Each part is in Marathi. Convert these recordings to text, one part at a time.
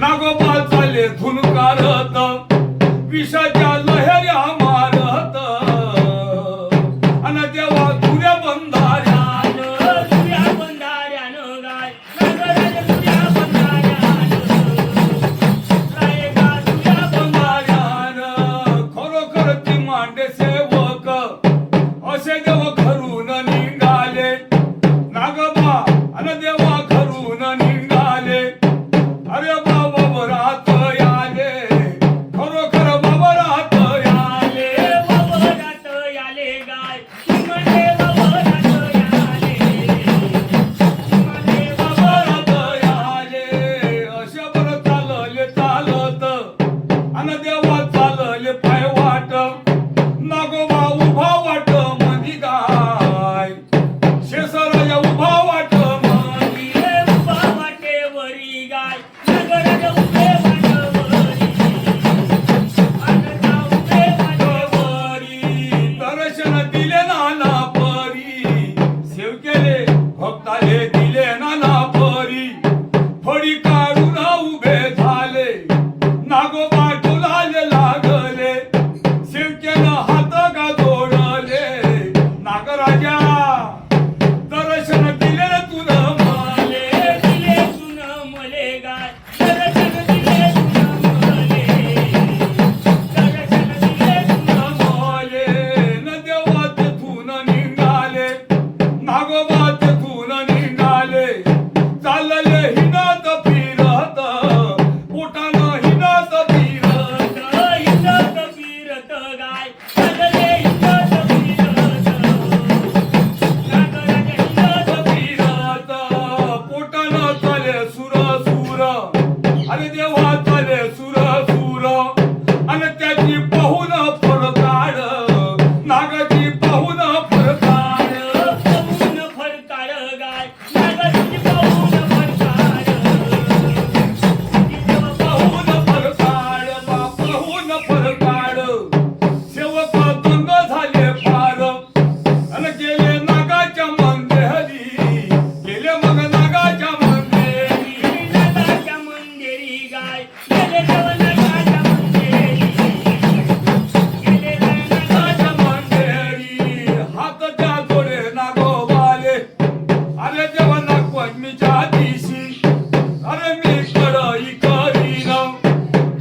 नागोबा चाले धुनकारत विषाच्या लहऱ्या मारत अन देवा तुऱ्या बंधाऱ्यान गाय नागराज तुझ्या बंधाऱ्यान रायगा तुझ्या बंधाऱ्यान खरोखर ती मांडे सेवक असे देव घरून निघाले नागोबा अन देवा घरून निघाले अरे बाबा बरात आले खरोखर बाबरात आले बाबरात आले गाय म्हणजे बाबरात आले अशा बरं चालले चालत अन देवा चालले पाय वाट नागोबा उभा वाट मधी गाय शेसराया उभा वाट मधी उभा वाटेवरी गाय नागराज उभे वाटेवरी अनगा उभे वाटेवरी दर्शन दिले नाना परी सेव केले भक्ताले दिले नाना परी फडी काढून उभे झाले नागोबा डोलाले लागले सेव केलं हात का जोडले नागराजा दर्शन दिले तुला माले दिले सुन मले गाय दर्शन दिले सुन मले दर्शन दिले सुन माले न देवा तेथून निघाले नागोबा तेथून निघाले चालले हिनात फिरत पोटानं हिनात फिरत हिंडत फिरत गाय लागले हिंडत फिरत नागराज हिंडत फिरत पोटानं चाले सुर सुर अरे देवा चाले सुर सुर आणि त्याची पाहून फरकाड नागाची पाहून फरकाड पाहून फरकाळ गाय नागराज पाहून फरकाळ पाहून फरकाड पाहून फरकाड सेवक दंग झाले फार आणि गेले नागाच्या मंदिरी गेले मग नागाच्या मंदिरी नागाच्या मंदिरी गाय गेले देव नागाच्या मंदिरी गेले नागाच्या मंदिरी हातच्या जोडे नागोबाले अरे देवा नागपंचमीच्या दिवशी अरे मी कडई करीन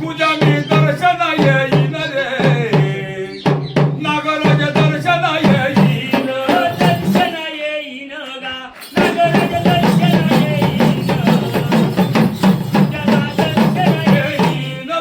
तुझ्या मी दर्शन येईन रे नागराज दर्शन येईन दर्शन येईन गा नागराज दर्शन येईन जगा दर्शन येईन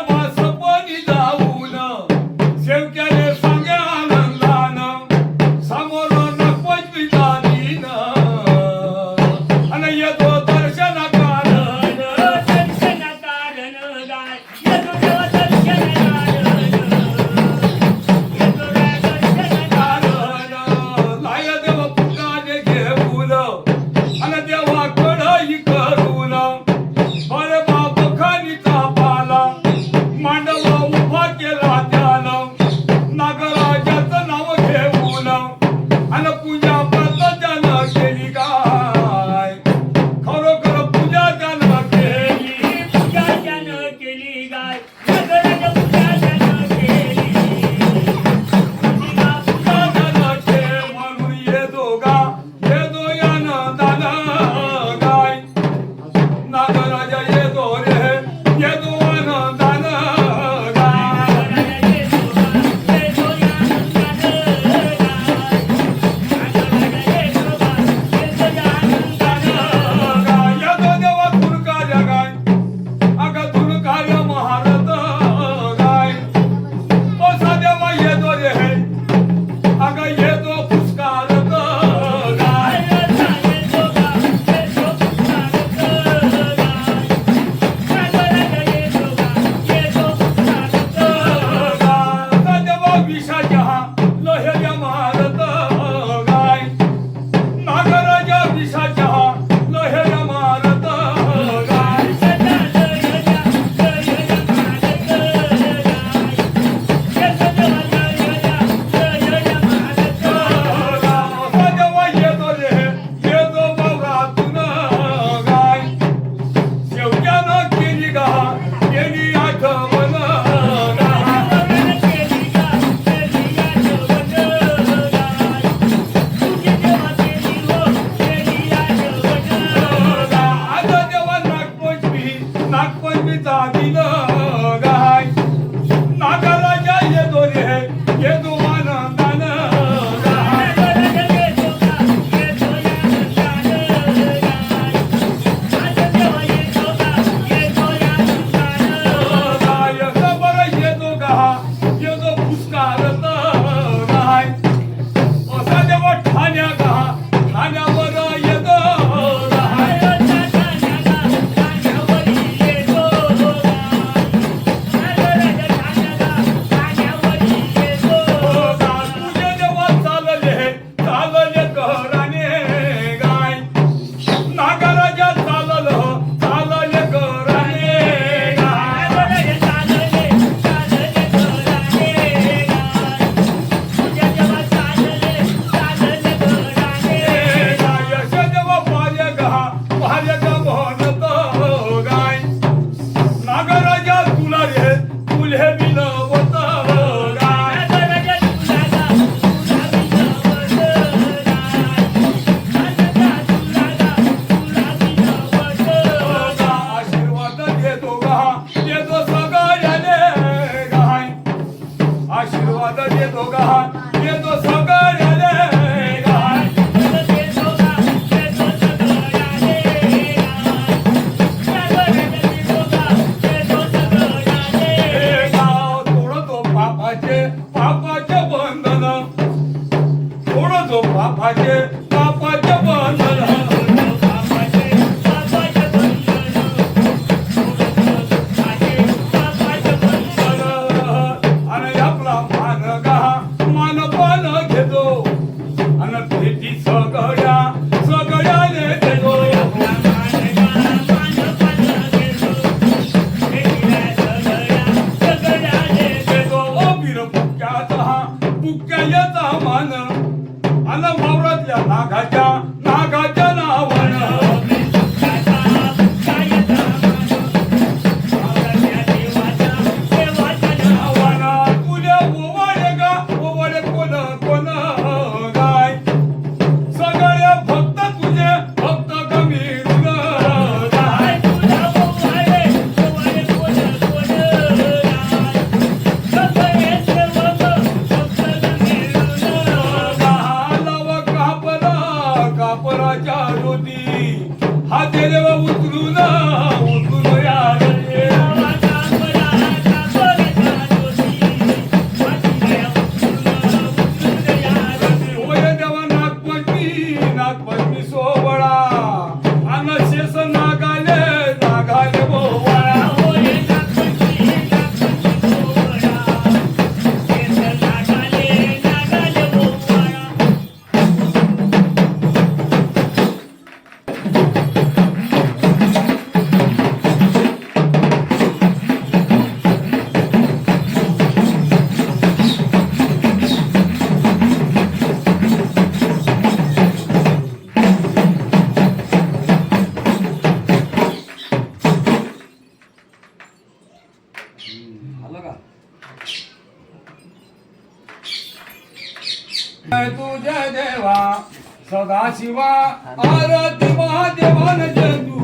नागपंचमीचा दिन गाय नागराजा येतो रे येतो आनंदान गाय गाय सबर येतो गा येतो पुष्कारत गाय असा देव ठाण्या गा ठाण्यावर येतो गाय तुझे देवा चालले चालले घराने गाय नागराजा चालल चालले घराने गाय गाय देव पार्य गा म्हणत गाय नागराजा तुला रे तुले बिनवत गाय आशीर्वाद देतो गा देतो सगळ्याले गाय आशीर्वाद देतो गा देतो सगळ्याले गाय हे गाव तोडतो पापाचे पापाचे बंधन तोडतो पापाचे पापाचे बंधन आणि आपला मान गा मान पण घेतो आणि भेटी सगळ्या सगळ्याने देतो देतो ओ बीर बुक्क्याचा मान आणि वावरातल्या नागाच्या नावानं तुझ्या ओवाळे गा ओवाळे कोण कोण गाय सगळे भक्त तुझे भक्त गमीरून गाय गालव कापराच्या ज्योती हा देव उतरून उतरून या रे. होय देवा नागपंचमी सोहळा अन शेष नागाले बोवाळा तुझ्या देवा सदाशिवा आरती महादेवान जंतू